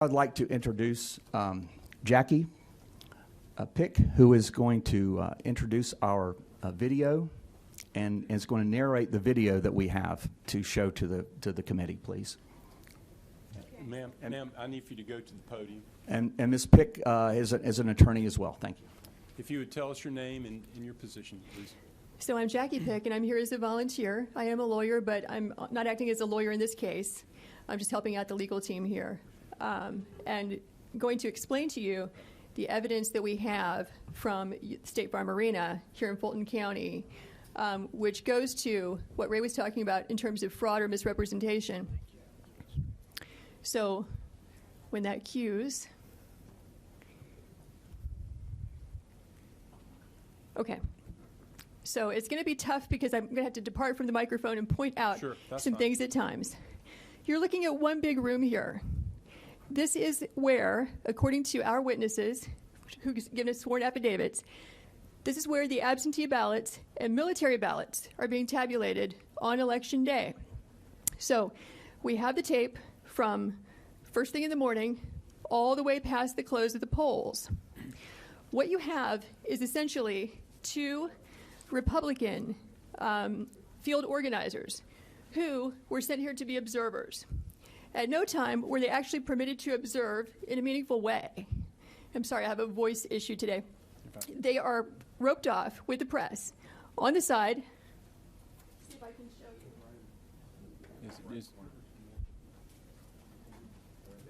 I'd like to introduce Jackie Pick, who is going to introduce our video and is going to narrate the video that we have to show to the committee, please. Ma'am, I need for you to go to the podium. And Ms. Pick is an attorney as well. Thank you. If you would tell us your name and your position, please. So I'm Jackie Pick, and I'm here as a volunteer. I am a lawyer, but I'm not acting as a lawyer in this case. I'm just helping out the legal team here. And going to explain to you the evidence that we have from State Farm Arena here in Fulton County, which goes to what Ray was talking about in terms of fraud or misrepresentation. So when that cues, okay. So it's going to be tough because I'm going to have to depart from the microphone and point out some things at times. You're looking at one big room here. This is where, according to our witnesses, who's given us sworn affidavits, this is where the absentee ballots and military ballots are being tabulated on Election Day. So we have the tape from first thing in the morning all the way past the close of the polls. What you have is essentially two Republican field organizers who were sent here to be observers. At no time were they actually permitted to observe in a meaningful way. I'm sorry, I have a voice issue today. They are roped off with the press on the side. See if I can show you.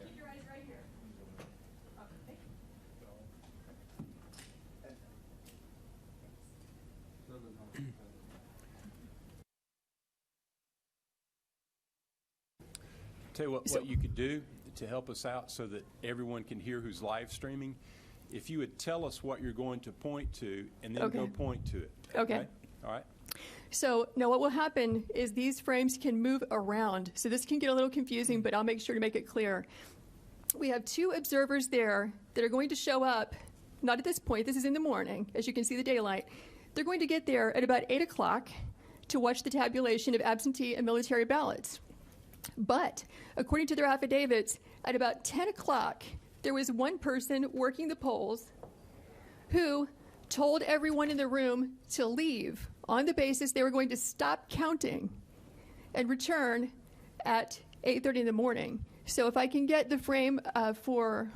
Keep your eyes right here. Okay. Tell you what you could do to help us out so that everyone can hear who's live streaming. If you would tell us what you're going to point to and then go point to it. Okay. All right. So now what will happen is these frames can move around. So this can get a little confusing, but I'll make sure to make it clear. We have two observers there that are going to show up, not at this point, this is in the morning, as you can see the daylight. They're going to get there at about 8 o'clock to watch the tabulation of absentee and military ballots. But according to their affidavits, at about 10 o'clock, there was one person working the polls who told everyone in the room to leave on the basis they were going to stop counting and return at 8:30 in the morning. So if I can get the frame for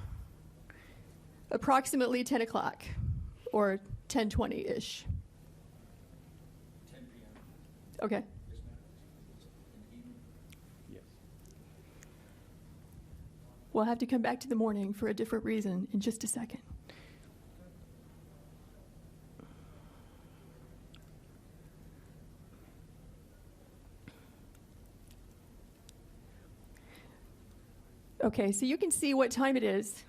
approximately 10 o'clock or 10:20-ish. 10 p.m. Okay. We'll have to come back to the morning for a different reason in just a second. Okay, so you can see what time it is.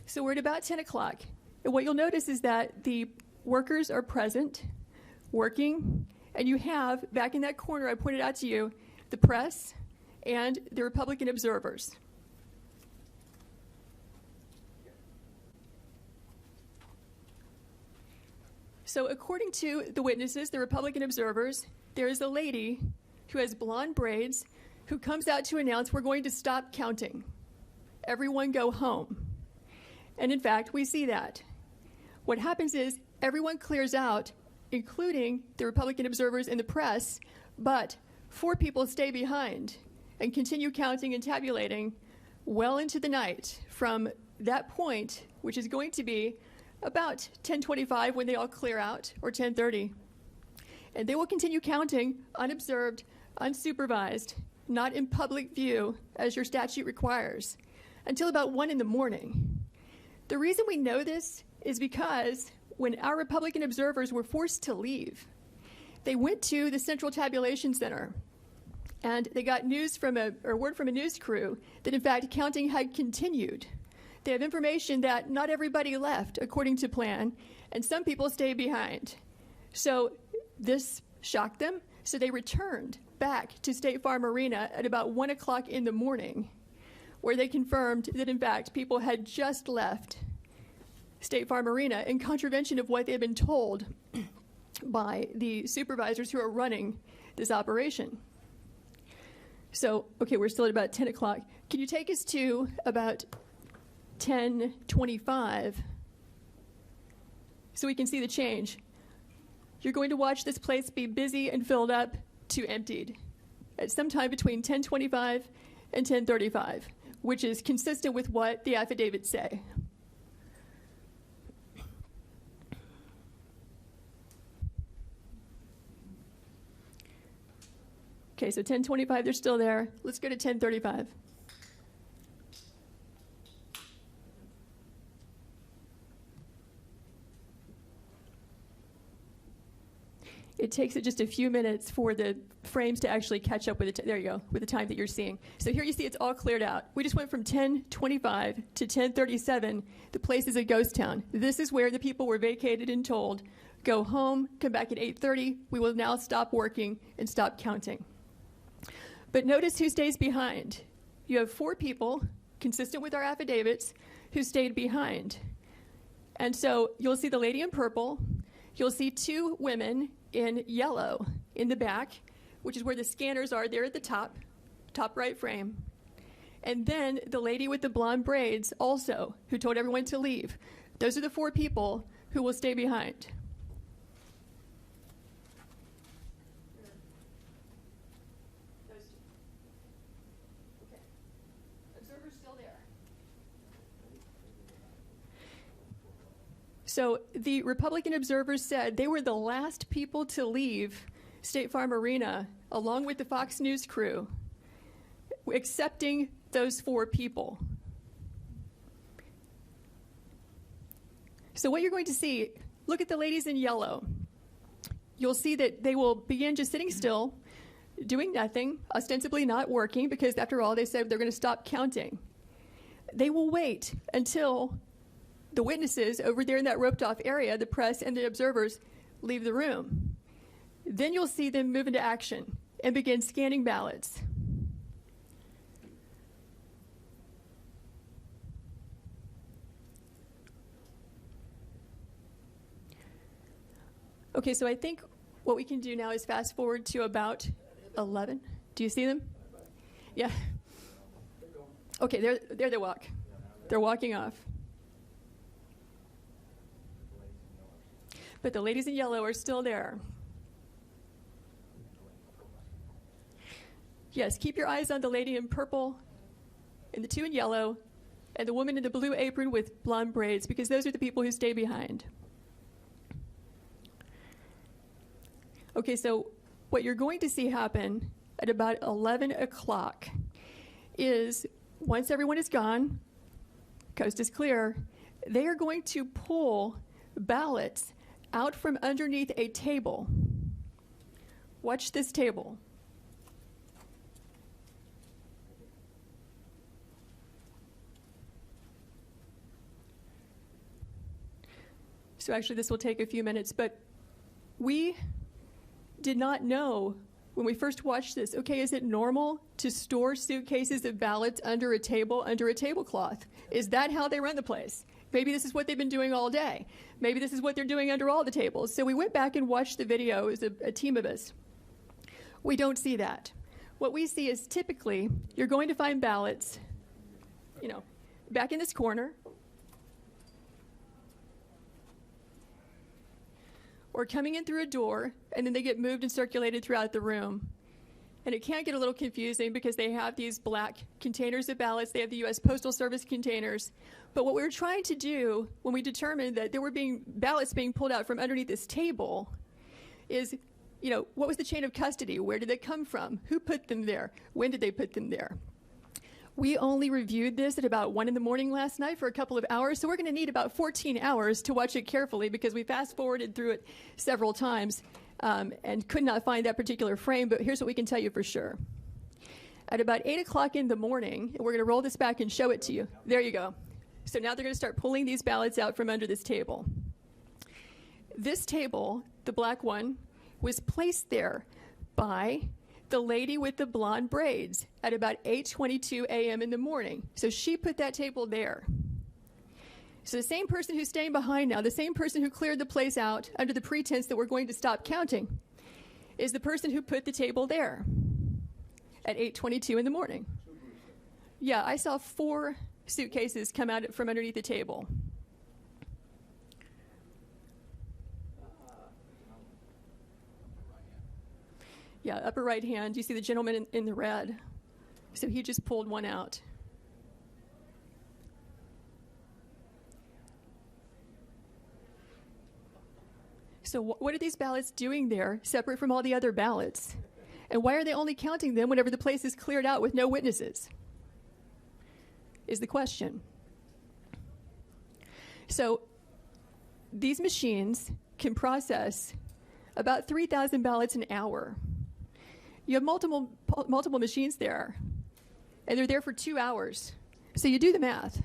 So we're at about 10 o'clock. And what you'll notice is that the workers are present, working, and you have, back in that corner I pointed out to you, the press and the Republican observers. So according to the witnesses, the Republican observers, there is a lady who has blonde braids who comes out to announce we're going to stop counting. Everyone go home. And in fact, we see that. What happens is everyone clears out, including the Republican observers and the press, but 4 people stay behind and continue counting and tabulating well into the night from that point, which is going to be about 10:25 when they all clear out, or 10:30. And they will continue counting unobserved, unsupervised, not in public view, as your statute requires, until about 1 in the morning. The reason we know this is because when our Republican observers were forced to leave, they went to the Central Tabulation Center, and they got word from a news crew that, in fact, counting had continued. They have information that not everybody left according to plan, and some people stayed behind. So this shocked them, so they returned back to State Farm Arena at about 1 o'clock in the morning, where they confirmed that, in fact, people had just left State Farm Arena in contravention of what they had been told by the supervisors who are running this operation. So, okay, we're still at about 10 o'clock. Can you take us to about 10:25 so we can see the change? You're going to watch this place be busy and filled up to emptied at some time between 10:25 and 10:35, which is consistent with what the affidavits say. Okay, so 10:25, they're still there. Let's go to 10:35. It takes it just a few minutes for the frames to actually catch up with it. There you go, with the time that you're seeing. So here you see it's all cleared out. We just went from 10:25 to 10:37. The place is a ghost town. This is where the people were vacated and told, go home, come back at 8:30. We will now stop working and stop counting. But notice who stays behind. You have 4 people, consistent with our affidavits, who stayed behind. And so you'll see the lady in purple. You'll see 2 women in yellow in the back, which is where the scanners are there at the top right frame. And then the lady with the blonde braids also, who told everyone to leave. Those are the 4 people who will stay behind. So the Republican observers said they were the last people to leave State Farm Arena, along with the Fox News crew, accepting those 4 people. So what you're going to see, look at the ladies in yellow. You'll see that they will begin just sitting still, doing nothing, ostensibly not working, because after all, they said they're going to stop counting. They will wait until the witnesses over there in that roped off area, the press and the observers, leave the room. Then you'll see them move into action and begin scanning ballots. Okay, so I think what we can do now is fast forward to about 11. Do you see them? Yeah. Okay, there they walk. They're walking off. But the ladies in yellow are still there. Yes, keep your eyes on the lady in purple and the 2 in yellow and the woman in the blue apron with blonde braids, because those are the people who stay behind. Okay, so what you're going to see happen at about 11 o'clock is, once everyone is gone, coast is clear, they are going to pull ballots out from underneath a table. Watch this table. So actually this will take a few minutes, but we did not know when we first watched this, okay, is it normal to store suitcases of ballots under a table, under a tablecloth? Is that how they run the place? Maybe this is what they've been doing all day. Maybe this is what they're doing under all the tables. So we went back and watched the video as a team of us. We don't see that. What we see is typically you're going to find ballots, back in this corner, or coming in through a door, and then they get moved and circulated throughout the room. And it can get a little confusing because they have these black containers of ballots. They have the U.S. Postal Service containers. But what we were trying to do when we determined that there were ballots being pulled out from underneath this table is, what was the chain of custody? Where did they come from? Who put them there? When did they put them there? We only reviewed this at about 1 in the morning last night for a couple of hours, so we're going to need about 14 hours to watch it carefully because we fast-forwarded through it several times and could not find that particular frame, but here's what we can tell you for sure. At about 8 o'clock in the morning, and we're going to roll this back and show it to you. There you go. So now they're going to start pulling these ballots out from under this table. This table, the black one, was placed there by the lady with the blonde braids at about 8:22 a.m. in the morning. So she put that table there. So the same person who's staying behind now, the same person who cleared the place out under the pretense that we're going to stop counting, is the person who put the table there. at 8:22 in the morning. Yeah, I saw 4 suitcases come out from underneath the table. Yeah, upper right hand, you see the gentleman in the red. So he just pulled one out. So what are these ballots doing there, separate from all the other ballots? And why are they only counting them whenever the place is cleared out with no witnesses? Is the question. So these machines can process about 3,000 ballots an hour. You have multiple machines there, and they're there for 2 hours. So you do the math.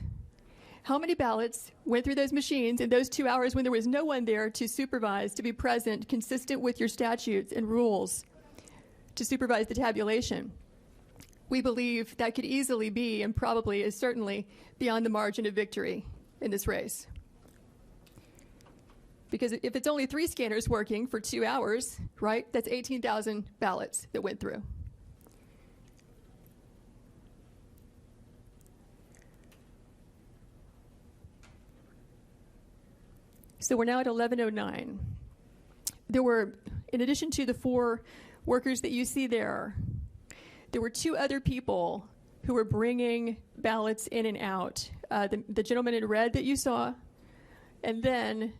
How many ballots went through those machines in those 2 hours when there was no one there to supervise, to be present, consistent with your statutes and rules, to supervise the tabulation? We believe that could easily be, and probably is certainly, beyond the margin of victory in this race. Because if it's only 3 scanners working for 2 hours, right, that's 18,000 ballots that went through. So we're now at 11:09. There were, in addition to the 4 workers that you see there were 2 other people who were bringing ballots in and out. The gentleman in red that you saw, and then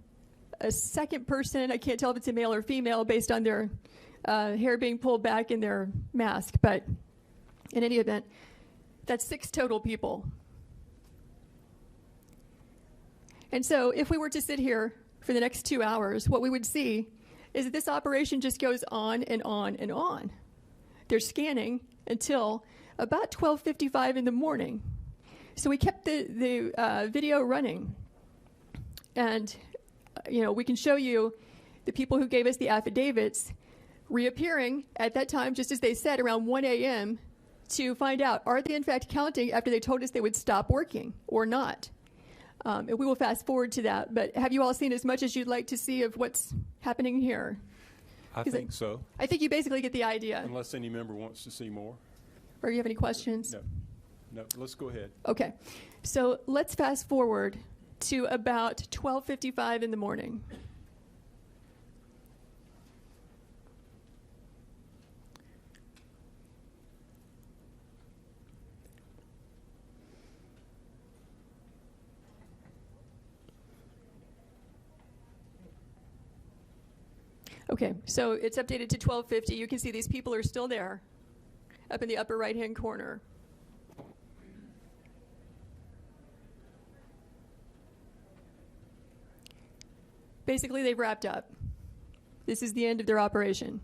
a second person, I can't tell if it's a male or female based on their hair being pulled back in their mask, but in any event, that's 6 total people. And so if we were to sit here for the next 2 hours, what we would see is that this operation just goes on and on and on. They're scanning until about 12:55 in the morning. So we kept the video running. And, we can show you the people who gave us the affidavits reappearing at that time, just as they said, around 1 a.m. to find out, are they in fact counting after they told us they would stop working or not? And we will fast forward to that. But have you all seen as much as you'd like to see of what's happening here? I think so. I think you basically get the idea. Unless any member wants to see more. Or you have any questions? No, let's go ahead. Okay. So let's fast forward to about 12:55 in the morning. Okay, so it's updated to 12:50. You can see these people are still there, up in the upper right-hand corner. Basically, they've wrapped up. This is the end of their operation.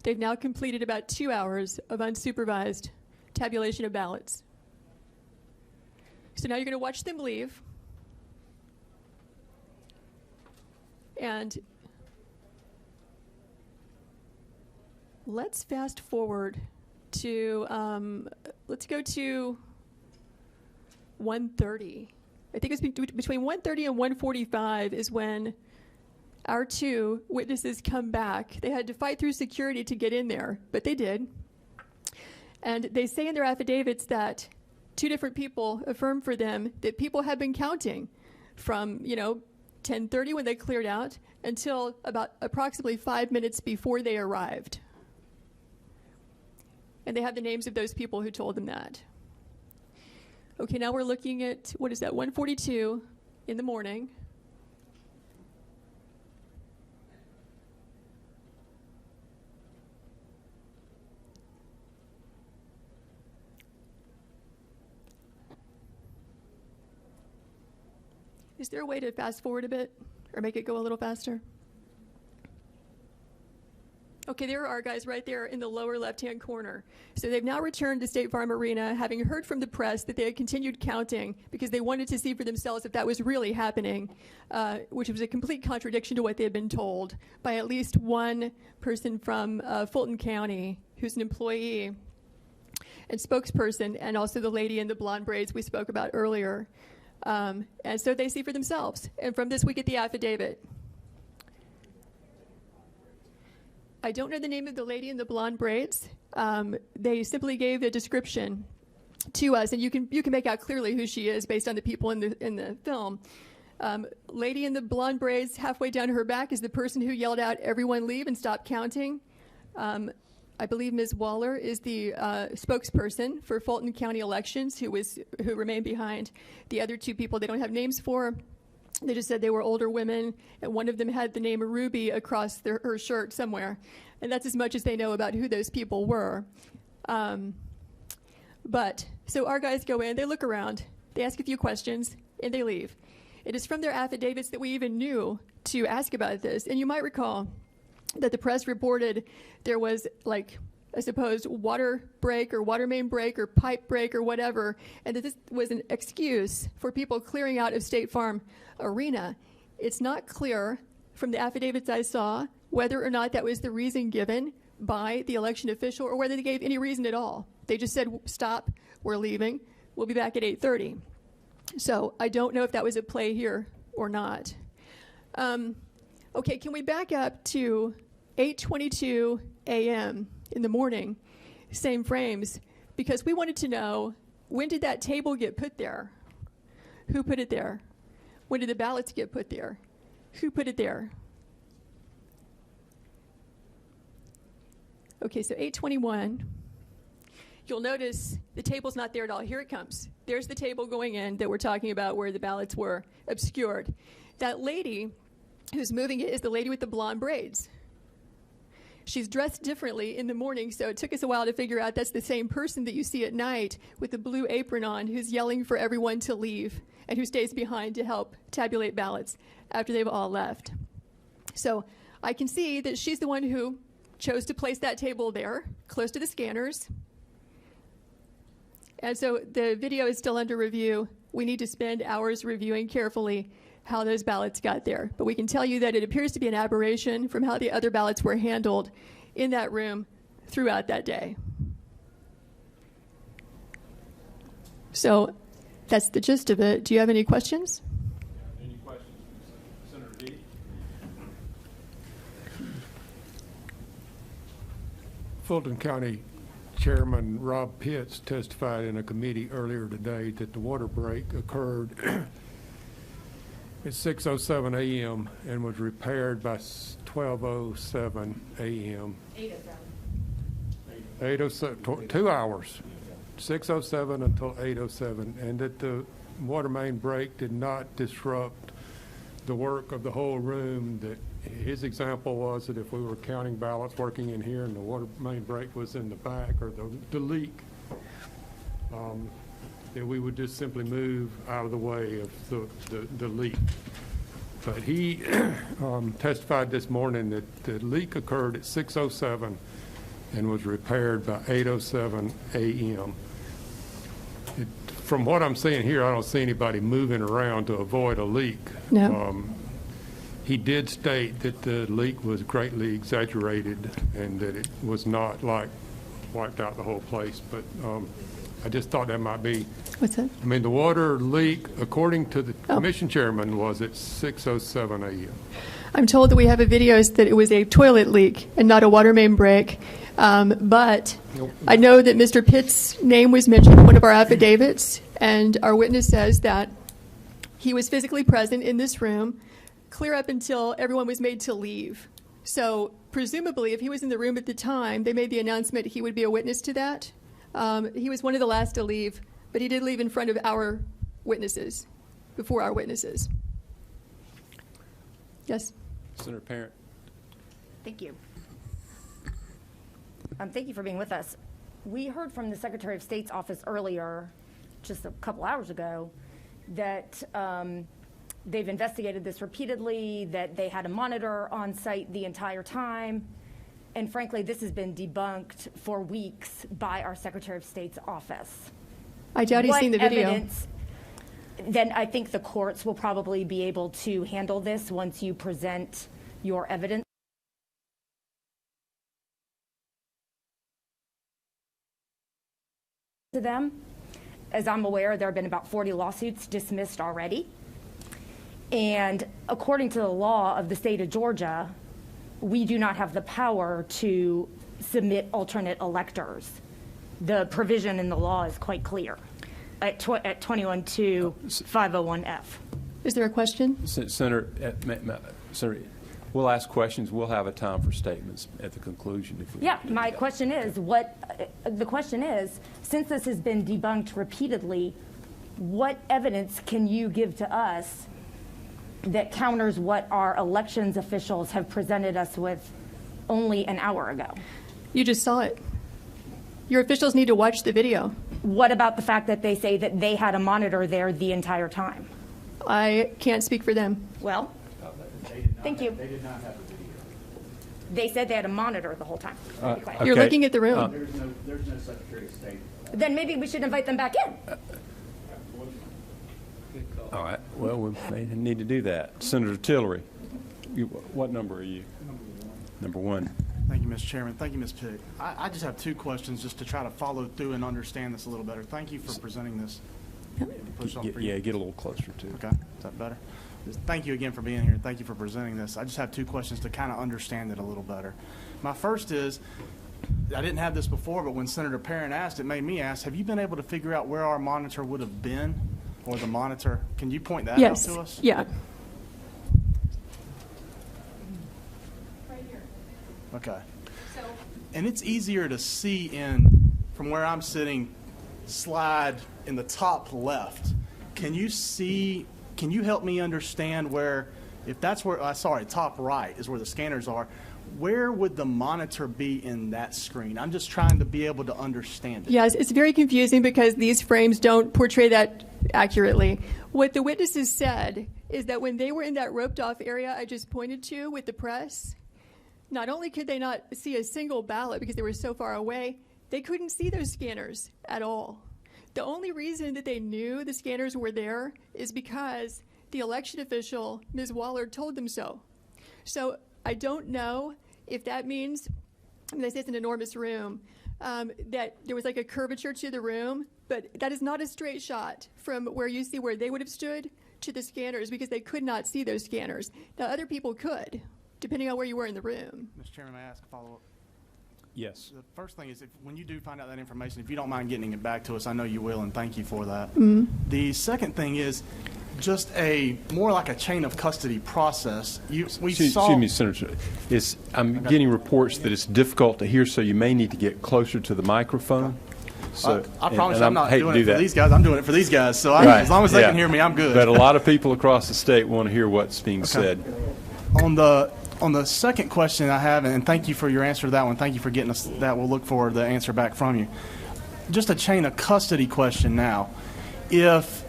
They've now completed about 2 hours of unsupervised tabulation of ballots. So now you're going to watch them leave. And let's fast forward to, let's go to 1:30. I think it's between 1:30 and 1:45 is when our 2 witnesses come back. They had to fight through security to get in there, but they did. And they say in their affidavits that 2 different people affirmed for them that people had been counting from, 10:30 when they cleared out until about approximately 5 minutes before they arrived. And they have the names of those people who told them that. Okay, now we're looking at, 1:42 in the morning. Is there a way to fast forward a bit or make it go a little faster? Okay, there are our guys right there in the lower left-hand corner. So they've now returned to State Farm Arena, having heard from the press that they had continued counting because they wanted to see for themselves if that was really happening, which was a complete contradiction to what they had been told by at least one person from Fulton County who's an employee and spokesperson, and also the lady in the blonde braids we spoke about earlier. And so they see for themselves. And from this, we get the affidavit. I don't know the name of the lady in the blonde braids. They simply gave a description to us, and you can make out clearly who she is based on the people in the film. Lady in the blonde braids, halfway down her back, is the person who yelled out, "Everyone leave and stop counting." I believe Ms. Waller is the spokesperson for Fulton County Elections, who remained behind. The other two people they don't have names for. They just said they were older women, and one of them had the name Ruby across her shirt somewhere. And that's as much as they know about who those people were. So our guys go in, they look around, they ask a few questions, and they leave. It is from their affidavits that we even knew to ask about this. And you might recall that the press reported there was, like, a supposed water break or water main break or pipe break or whatever, and that this was an excuse for people clearing out of State Farm Arena. It's not clear from the affidavits I saw whether or not that was the reason given by the election official or whether they gave any reason at all. They just said, "Stop, we're leaving, we'll be back at 8:30. So I don't know if that was at play here or not. Okay, can we back up to 8:22 a.m. in the morning, same frames, because we wanted to know, when did that table get put there? Who put it there? When did the ballots get put there? Who put it there? Okay, so 8:21. You'll notice the table's not there at all. Here it comes. There's the table going in that we're talking about where the ballots were obscured. That lady who's moving it is the lady with the blonde braids. She's dressed differently in the morning, so it took us a while to figure out that's the same person that you see at night with the blue apron on who's yelling for everyone to leave and who stays behind to help tabulate ballots after they've all left. So I can see that she's the one who chose to place that table there, close to the scanners. And so the video is still under review. We need to spend hours reviewing carefully how those ballots got there. But we can tell you that it appears to be an aberration from how the other ballots were handled in that room throughout that day. So that's the gist of it. Do you have any questions? Any questions, Senator D? Fulton County Chairman Rob Pitts testified in a committee earlier today that the water break occurred at 6:07 a.m. and was repaired by 12:07 a.m. 8:07, 2 hours, 6:07 until 8:07, and that the water main break did not disrupt the work of the whole room. That his example was that if we were counting ballots working in here and the water main break was in the back, or the leak, that we would just simply move out of the way of the leak. But he testified this morning that the leak occurred at 6:07 and was repaired by 8:07 a.m. From what I'm seeing here, I don't see anybody moving around to avoid a leak. No. He did state that the leak was greatly exaggerated and that it was not like wiped out the whole place, but I just thought that might be. What's that? I mean, the water leak, according to the commission chairman, was at 6:07 a.m. I'm told that we have a video that it was a toilet leak and not a water main break. But I know that Mr. Pitt's name was mentioned in one of our affidavits, and our witness says that he was physically present in this room clear up until everyone was made to leave. So presumably, if he was in the room at the time, they made the announcement he would be a witness to that. He was one of the last to leave, but he did leave in front of our witnesses, before our witnesses. Yes? Senator Parent. Thank you. Thank you for being with us. We heard from the Secretary of State's office earlier, just a couple hours ago, that they've investigated this repeatedly, that they had a monitor on site the entire time. And frankly, this has been debunked for weeks by our Secretary of State's office. I doubt he's seen the video. Evidence, then I think the courts will probably be able to handle this once you present your evidence to them. As I'm aware, there have been about 40 lawsuits dismissed already. And according to the law of the state of Georgia, we do not have the power to submit alternate electors. The provision in the law is quite clear at 21-501F. Is there a question? Senator, we'll ask questions. We'll have a time for statements at the conclusion. If we Yeah, do my that. question is, the question is, since this has been debunked repeatedly, what evidence can you give to us that counters what our elections officials have presented us with only an hour ago? You just saw it. Your officials need to watch the video. What about the fact that they say that they had a monitor there the entire time? I can't speak for them. Well, thank you. They did not have a video. They said they had a monitor the whole time. Be quiet. You're Okay. looking at the room. There's no Secretary of State. Then maybe we should invite them back in. All right. Well, we may need to do that. Senator Tillery, what number are you? Number one. Thank you, Mr. Chairman. Thank you, Ms. Pick. I just have two questions just to try to follow through and understand this a little better. Thank you for presenting this. Push on for you. Yeah, get a little closer to it. Okay, is that better? Thank you again for being here. Thank you for presenting this. I just have two questions to kind of understand it a little better. My first is, I didn't have this before, but when Senator Perrin asked, it made me ask, have you been able to figure out where our monitor would have been? Or the monitor, can you point that Yes. out to us? Yeah. Okay. And it's easier to see from where I'm sitting, slide in the top left. Can you help me understand where, if that's where, top right is where the scanners are, where would the monitor be in that screen? I'm just trying to be able to understand it. Yes, it's very confusing because these frames don't portray that accurately. What the witnesses said is that when they were in that roped off area I just pointed to with the press, not only could they not see a single ballot because they were so far away, they couldn't see those scanners at all. The only reason that they knew the scanners were there is because the election official, Ms. Waller, told them so. So I don't know if that means, they say it's an enormous room, that there was like a curvature to the room, but that is not a straight shot from where you see where they would have stood to the scanners because they could not see those scanners. Now, other people could, depending on where you were in the room. Mr. Chairman, may I ask a follow-up? Yes. The first thing is, when you do find out that information, if you don't mind getting it back to us, I know you will, and thank you for that. The second thing is just more like a chain of custody process. Excuse me, Senator. I'm getting reports that it's difficult to hear, so you may need to get closer to the microphone. So, I promise you I'm not hate doing to it do for that. these guys. I'm doing it for these guys. So Right. as long as they Yeah. can hear me, I'm good. But a lot of people across the state want to hear what's being said. On the second question I have, and thank you for your answer to that one. Thank you for getting us that. We'll look for the answer back from you. Just a chain of custody question now. If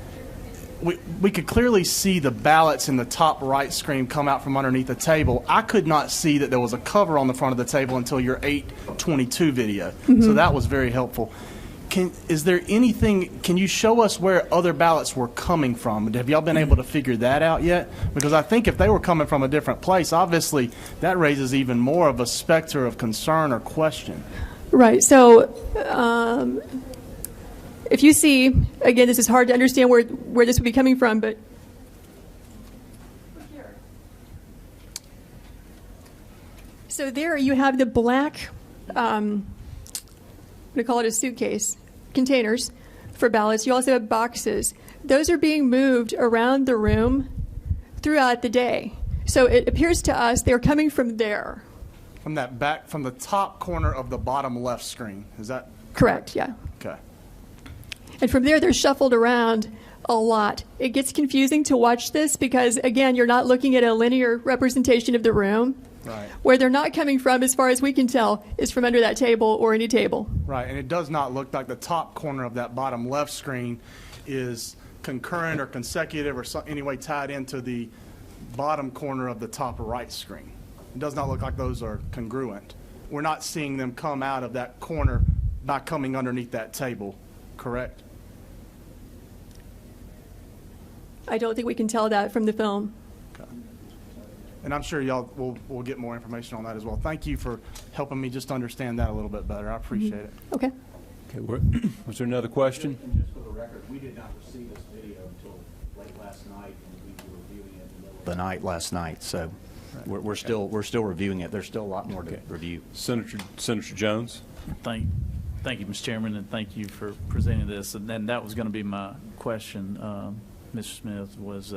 we could clearly see the ballots in the top right screen come out from underneath the table, I could not see that there was a cover on the front of the table until your 8:22 video. So that was very helpful. Is there anything, can you show us where other ballots were coming from? Have y'all been able to figure that out yet? Because I think if they were coming from a different place, obviously that raises even more of a specter of concern or question. Right. So if you see, again, this is hard to understand where this would be coming from, but so there you have the black, I'm going to call it a suitcase, containers for ballots. You also have boxes. Those are being moved around the room throughout the day. So it appears to us they're coming from there. From the top corner of the bottom left screen. Is that Correct, yeah. okay? And from there, they're shuffled around a lot. It gets confusing to watch this because, again, you're not looking at a linear representation of the room. Right. Where they're not coming from, as far as we can tell, is from under that table or any table. Right, and it does not look like the top corner of that bottom left screen is concurrent or consecutive or any way tied into the bottom corner of the top right screen. It does not look like those are congruent. We're not seeing them come out of that corner by coming underneath that table, correct? I don't think we can tell that from the film. Okay. And I'm sure y'all will get more information on that as well. Thank you for helping me just understand that a little bit better. I appreciate it. Okay. Okay. Was there another question? And just for the record, we did not receive this video until late last night, and we were viewing it in the middle of the night last night. So We're still reviewing it. There's still a lot more to review. Senator Jones? Thank you, Mr. Chairman, and thank you for presenting this. And then that was going to be my question, Mr. Smith, was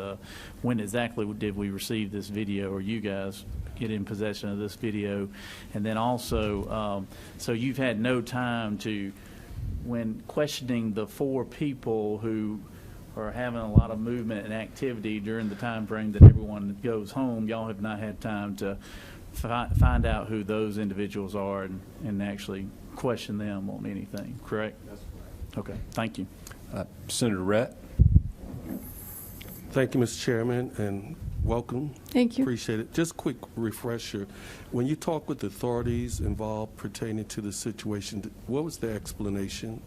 when exactly did we receive this video, or you guys get in possession of this video? And then also, so you've had no time to, when questioning the 4 people who are having a lot of movement and activity during the time frame that everyone goes home, y'all have not had time to find out who those individuals are and actually question them on anything, correct? That's correct. Okay, thank you. Senator Rett? Thank you, Mr. Chairman, and welcome. Thank you. Appreciate it. Just quick refresher. When you talk with authorities involved pertaining to the situation, what was the explanation?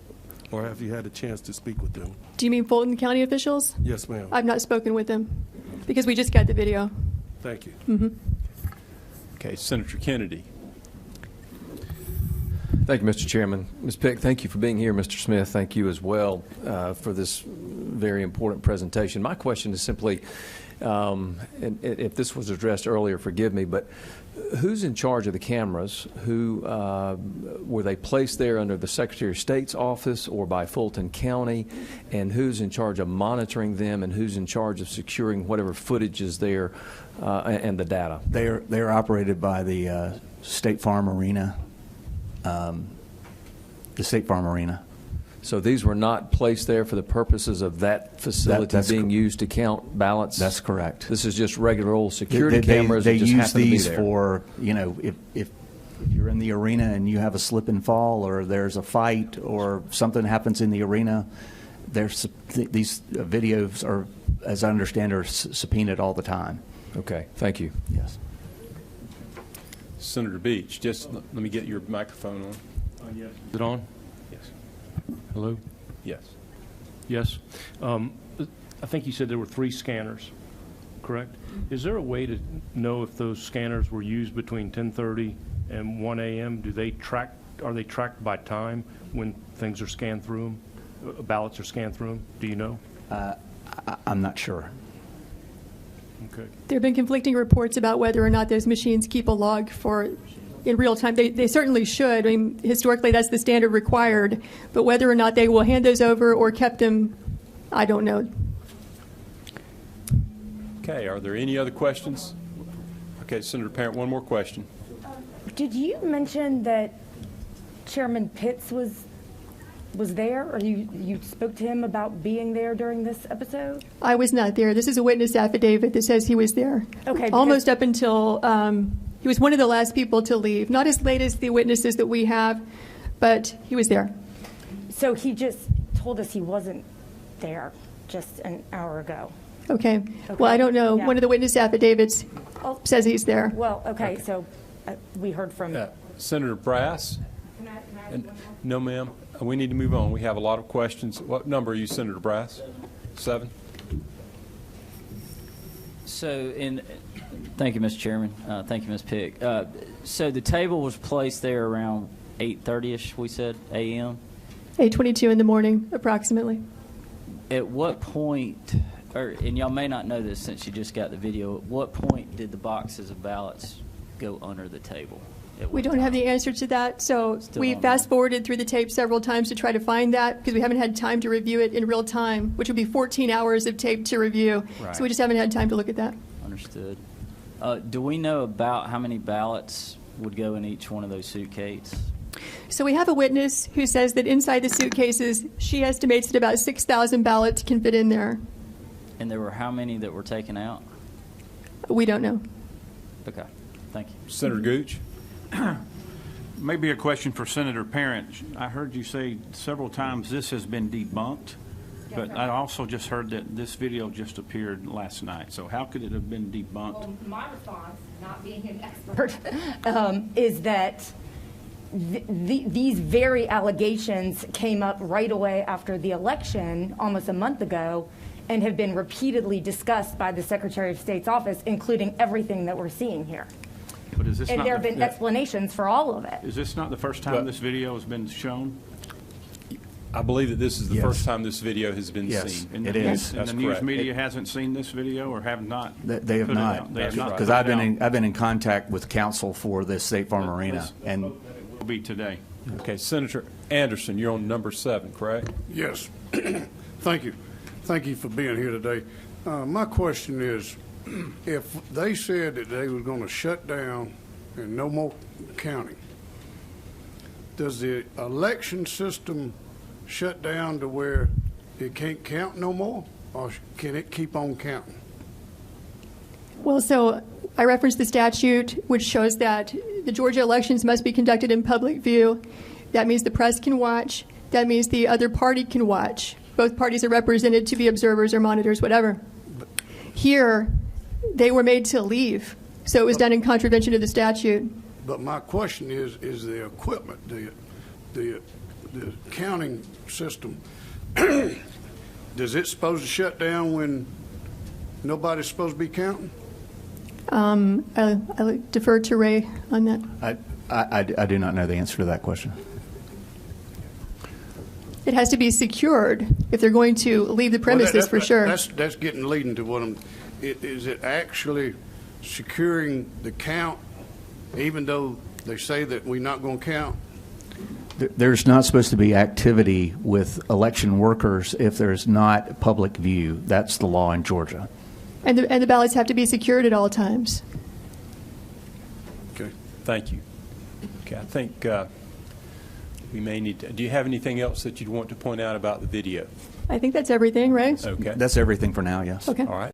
Or have you had a chance to speak with them? Do you mean Fulton County officials? Yes, ma'am. I've not spoken with them because we just got the video. Thank you. Mm-hmm. Okay, Senator Kennedy. Thank you, Mr. Chairman. Ms. Pick, thank you for being here. Mr. Smith, thank you as well for this very important presentation. My question is simply, and if this was addressed earlier, forgive me, but who's in charge of the cameras? Who were they placed there under the Secretary of State's office or by Fulton County? And who's in charge of monitoring them, and who's in charge of securing whatever footage is there and the data? They're operated by the State Farm Arena. The State Farm Arena. So these were not placed there for the purposes of that facility being used to count ballots? That's correct. This is just regular old security cameras they that just use happen to be these there. for, you know, if you're in the arena and you have a slip and fall, or there's a fight, or something happens in the arena, these videos are, as I understand, are subpoenaed all the time. Okay, thank you. Yes. Senator Beach, just let me get your microphone on. Yes. Is it on? Yes. Hello? Yes. Yes. I think you said there were 3 scanners, correct? Is there a way to know if those scanners were used between 10:30 and 1 a.m.? Are they tracked by time when things are scanned through them, ballots are scanned through them? Do you know? I'm not sure. Okay. There have been conflicting reports about whether or not those machines keep a log in real time. They certainly should. I mean, historically, that's the standard required. But whether or not they will hand those over or kept them, I don't know. Okay, are there any other questions? Okay, Senator Parent, one more question. Did you mention that Chairman Pitts was there, or you spoke to him about being there during this episode? I was not there. This is a witness affidavit that says he was there. Okay. Almost up until he was one of the last people to leave. Not as late as the witnesses that we have, but he was there. So he just told us he wasn't there just an hour ago. Okay. Well, I don't know. Yeah. One of the witness affidavits says he's there. Well, okay. So we heard from... Senator Brass? No, ma'am. We need to move on. We have a lot of questions. What number are you, Senator Brass? 7? So, thank you, Mr. Chairman. Thank you, Ms. Pick. So the table was placed there around 8:30ish, we said, a.m.? 8:22 in the morning, approximately. At what point, and y'all may not know this since you just got the video, at what point did the boxes of ballots go under the table? We don't have the answer to that, so we fast-forwarded through the tape several times to try to find that, because we haven't had time to review it in real time, which would be 14 hours of tape to review. Right. So we just haven't had time to look at that. Understood. Do we know about how many ballots would go in each one of those suitcases? So we have a witness who says that inside the suitcases, she estimates that about 6,000 ballots can fit in there. And there were how many that were taken out? We don't know. Okay. Thank you. Senator Gooch? Maybe a question for Senator Parent. I heard you say several times this has been debunked, but I also just heard that this video just appeared last night. So how could it have been debunked? Well, my response, not being an expert, is that these very allegations came up right away after the election, almost a month ago, and have been repeatedly discussed by the Secretary of State's office, including everything that we're seeing here. But is this and not there have been explanations for all of it. Is this not the first time this video has been shown? I believe that this is the Yes. first time this video has been Yes, seen. And it the is. news- And That's the news correct. media hasn't seen this video or have not? They have put it not. out? They have not Because put I've it been out. in contact with counsel for the State Farm Arena, and Will be today. Okay, Senator Anderson, you're on number 7, correct? Yes. Thank you. Thank you for being here today. My question is, if they said that they were going to shut down and no more counting, does the election system shut down to where it can't count no more, or can it keep on counting? Well, so I referenced the statute, which shows that the Georgia elections must be conducted in public view. That means the press can watch. That means the other party can watch. Both parties are represented to be observers or monitors, whatever. Here, they were made to leave, so it was done in contravention of the statute. But my question is the equipment, the counting system, does it supposed to shut down when nobody's supposed to be counting? I defer to Ray on that. I do not know the answer to that question. It has to be secured if they're going to leave the premises, for sure. That's leading to what is it actually securing the count, even though they say that we're not going to count? There's not supposed to be activity with election workers if there's not public view. That's the law in Georgia. And the ballots have to be secured at all times. Okay. Thank you. Okay, I think we may need to, do you have anything else that you'd want to point out about the video? I think that's everything, right? Okay. That's everything for now, yes. Okay. All right.